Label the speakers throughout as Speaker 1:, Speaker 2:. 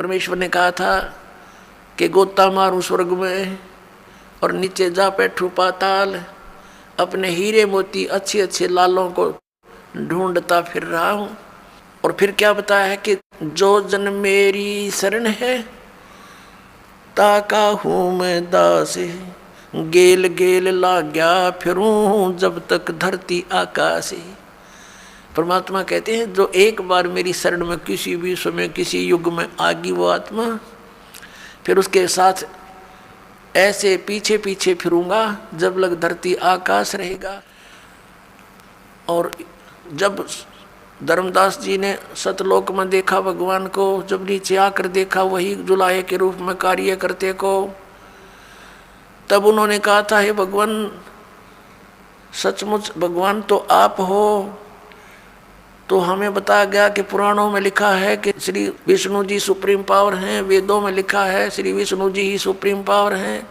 Speaker 1: परमेश्वर ने कहा था कि गोता मारूं स्वर्ग में और नीचे जा बैठूं पाताल, अपने हीरे मोती अच्छे अच्छे लालों को ढूंढता फिर रहा हूं। और फिर क्या बताया है कि जो जन मेरी शरण है ताका हूं मैं दास, गेल गेल लाग्या फिरूं जब तक धरती आकाश। परमात्मा कहते हैं जो एक बार मेरी शरण में किसी भी समय किसी युग में आगी वो आत्मा, फिर उसके साथ ऐसे पीछे पीछे फिरूंगा जब लग धरती आकाश रहेगा। और जब धर्मदास जी ने सतलोक में देखा भगवान को, जब नीचे आकर देखा वही जुलाहे के रूप में कार्य करते को, तब उन्होंने कहा था हे भगवान, सचमुच भगवान तो आप हो। तो हमें बताया गया कि पुराणों में लिखा है कि श्री विष्णु जी सुप्रीम पावर हैं, वेदों में लिखा है श्री विष्णु जी ही सुप्रीम पावर हैं,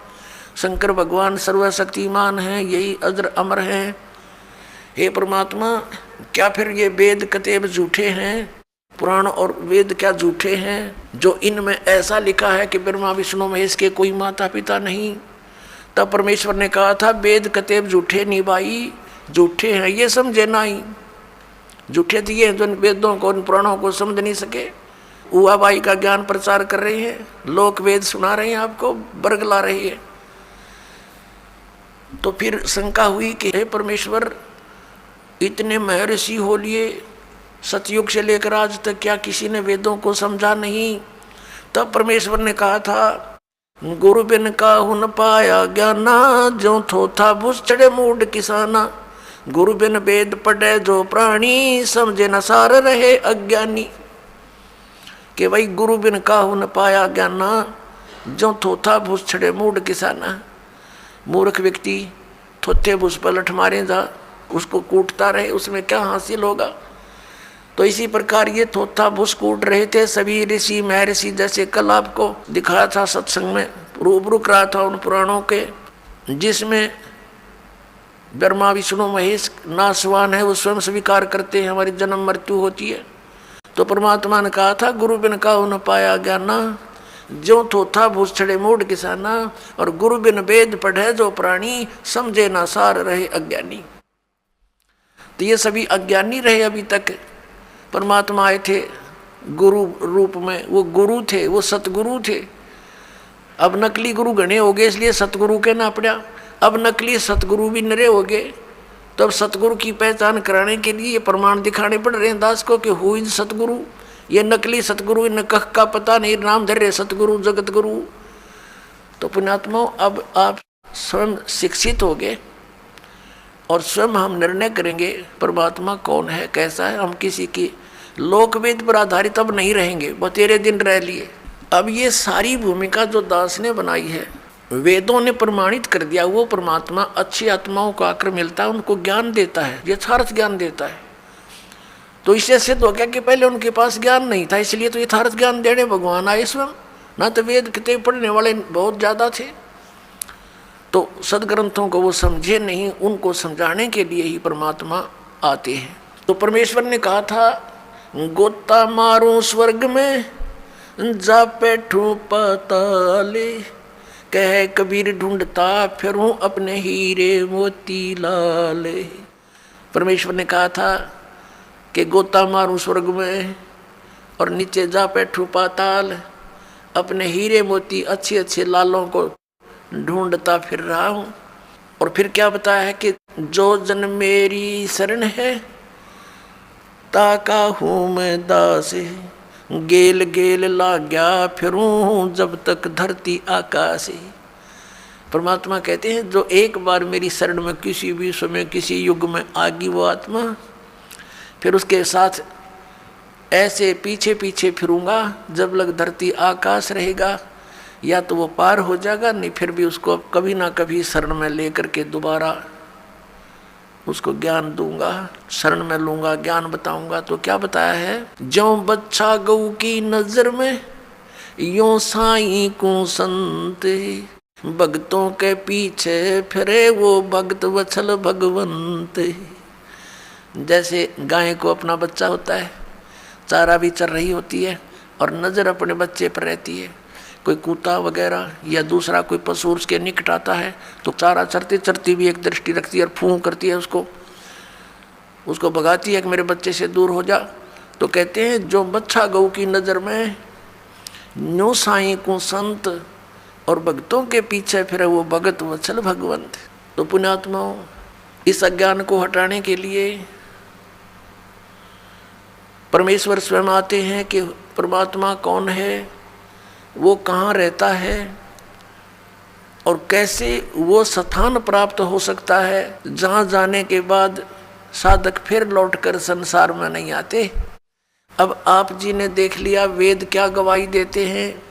Speaker 1: शंकर भगवान सर्वशक्तिमान हैं, यही अजर अमर हैं। हे परमात्मा, क्या फिर ये वेद कतेब झूठे हैं? पुराण और वेद क्या झूठे हैं जो इनमें ऐसा लिखा है कि ब्रह्मा विष्णु महेश के कोई माता पिता नहीं? तब परमेश्वर ने कहा था वेद कतेब झूठे नहीं भाई, झूठे हैं ये समझे ना ही। झूठे दिए जो वेदों को उन पुराणों को समझ नहीं सके, उआ बाई का ज्ञान प्रचार कर रहे हैं, लोक वेद सुना रहे हैं, आपको बरगला रहे हैं। तो फिर शंका हुई कि हे परमेश्वर, इतने महर्षि हो लिए सतयुग से लेकर आज तक, क्या किसी ने वेदों को समझा नहीं? तब परमेश्वर ने कहा था गुरु बिन काहू न पाया ज्ञाना, जो थोथा भूस चढ़े मूड किसाना, गुरु बिन वेद पढ़े जो प्राणी, समझे न सार रहे अज्ञानी। कि भाई गुरु बिन काहू न पाया ज्ञाना, जो थोथा भूस चढ़े मूड किसाना। मूर्ख व्यक्ति थोथे भूस पर लठ मारे जा, उसको कूटता रहे, उसमें क्या हासिल होगा? तो इसी प्रकार ये थोथा भूस कूट रहे थे सभी ऋषि महर्षि, जैसे कल आपको दिखाया था सत्संग में, रूबरू करा था उन पुराणों के, जिसमें ब्रह्मा विष्णु महेश नासवान है, वो स्वयं स्वीकार करते हैं हमारी जन्म मृत्यु होती है। तो परमात्मा ने कहा था गुरु बिन काहू न पाया ज्ञाना, जो थोथा भूस चढ़े मूड किसाना, और गुरु बिन वेद पढ़े जो प्राणी, समझे ना सार रहे अज्ञानी। तो ये सभी अज्ञानी रहे अभी तक। परमात्मा आए थे गुरु रूप में, वो गुरु थे, वो सतगुरु थे। अब नकली गुरु घने हो गए इसलिए सतगुरु कहना पड़ा, अब नकली सतगुरु भी नरे हो गए। तो अब सतगुरु की पहचान कराने के लिए ये प्रमाण दिखाने पड़ रहे हैं दास को कि हु इज सतगुरु। ये नकली सतगुरु, इन कख का पता नहीं, नाम धर रहे सतगुरु जगत गुरु। तो पुण्यात्मा, अब आप स्वयं शिक्षित हो गए और स्वयं हम निर्णय करेंगे परमात्मा कौन है, कैसा है। हम किसी की लोकवेद पर आधारित अब नहीं रहेंगे, वो तेरे दिन रह लिए। अब ये सारी भूमिका जो दास ने बनाई है, वेदों ने प्रमाणित कर दिया, वो परमात्मा अच्छी आत्माओं को आकर मिलता है, उनको ज्ञान देता है, यथार्थ ज्ञान देता है। तो इससे सिद्ध हो गया कि पहले उनके पास ज्ञान नहीं था, इसलिए तो यथार्थ ज्ञान देने भगवान आए स्वयं, ना तो वेद किताब पढ़ने वाले बहुत ज़्यादा थे। तो सदग्रंथों को वो समझे नहीं, उनको समझाने के लिए ही परमात्मा आते हैं। तो परमेश्वर ने कहा था गोता मारूं स्वर्ग में, जा बैठूं पाताले, कह कबीर ढूंढता फिरूं अपने हीरे मोती लाले। परमेश्वर ने कहा था कि गोता मारूं स्वर्ग में और नीचे जा बैठूं पाताल, अपने हीरे मोती अच्छे अच्छे लालों को ढूंढता फिर रहा हूं। और फिर क्या बताया है कि जो जन मेरी शरण है ताका हूं मैं दास, गेल गेल लाग्या फिरूं जब तक धरती आकाश। परमात्मा कहते हैं जो एक बार मेरी शरण में किसी भी समय किसी युग में आगी वो आत्मा, फिर उसके साथ ऐसे पीछे पीछे फिरूंगा जब लग धरती आकाश रहेगा। या तो वो पार हो जाएगा, नहीं फिर भी उसको कभी ना कभी शरण में लेकर के दोबारा उसको ज्ञान दूंगा, शरण में लूंगा, ज्ञान बताऊंगा। तो क्या बताया है, ज्यों बच्चा गऊ की नजर में यों साईं को संत, भक्तों के पीछे फिरे वो भक्त वत्सल भगवंत। जैसे गाय को अपना बच्चा होता है, चारा भी चर रही होती है, और नज़र अपने बच्चे पर रहती है। कोई कुत्ता वगैरह या दूसरा कोई पशु उसके निकट आता है तो चारा चरते चरती भी एक दृष्टि रखती है और फूं करती है, उसको भगाती है कि मेरे बच्चे से दूर हो जा। तो कहते हैं जो बच्चा गऊ की नज़र में न्यू साई को संत और भक्तों के पीछे फिर वो भगत वत्सल भगवंत। तो पुण्यात्माओं, इस अज्ञान को हटाने के लिए परमेश्वर स्वयं आते हैं कि परमात्मा कौन है, वो कहाँ रहता है और कैसे वो स्थान प्राप्त हो सकता है जहाँ जाने के बाद साधक फिर लौटकर संसार में नहीं आते। अब आप जी ने देख लिया वेद क्या गवाही देते हैं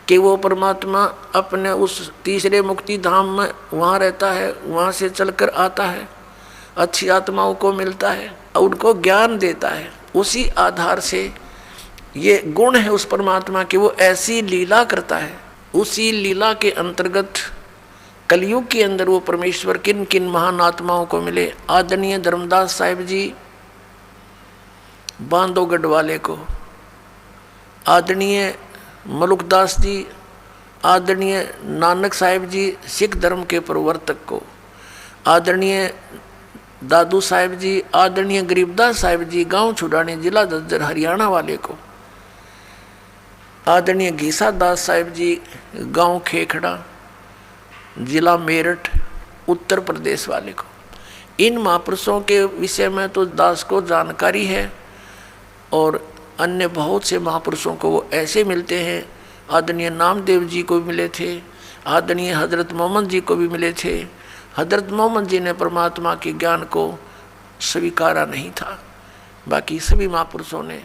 Speaker 1: कि वो परमात्मा अपने उस तीसरे मुक्ति धाम में वहाँ रहता है, वहाँ से चलकर आता है, अच्छी आत्माओं को मिलता है, उनको ज्ञान देता है। उसी आधार से ये गुण है उस परमात्मा की, वो ऐसी लीला करता है। उसी लीला के अंतर्गत कलयुग के अंदर वो परमेश्वर किन किन महान आत्माओं को मिले। आदरणीय धर्मदास साहिब जी बांधोगढ़ वाले को, आदरणीय मलुकदास जी, आदरणीय नानक साहिब जी सिख धर्म के प्रवर्तक को, आदरणीय दादू साहिब जी, आदरणीय गरीबदास साहिब जी गांव छुड़ाने जिला झज्जर हरियाणा वाले को, आदरणीय घीसा दास साहिब जी गांव खेखड़ा जिला मेरठ उत्तर प्रदेश वाले को। इन महापुरुषों के विषय में तो दास को जानकारी है और अन्य बहुत से महापुरुषों को वो ऐसे मिलते हैं। आदरणीय नामदेव जी को भी मिले थे, आदरणीय हजरत मोहम्मद जी को भी मिले थे। हजरत मोहम्मद जी ने परमात्मा के ज्ञान को स्वीकारा नहीं था, बाकी सभी महापुरुषों ने